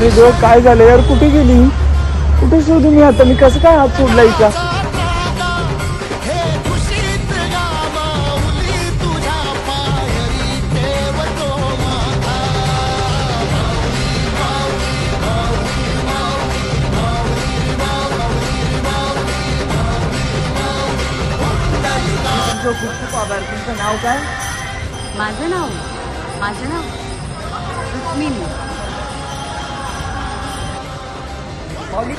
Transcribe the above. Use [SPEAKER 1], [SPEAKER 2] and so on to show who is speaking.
[SPEAKER 1] अरे देवा काय झालं यार, कुठे गेली, कुठे शोधू मी आता, मी कसं काय हात सोडला हिचा. खूप खूप आभार. तुमचं नाव काय?
[SPEAKER 2] माझं नाव रुक्मिणी.
[SPEAKER 1] माऊली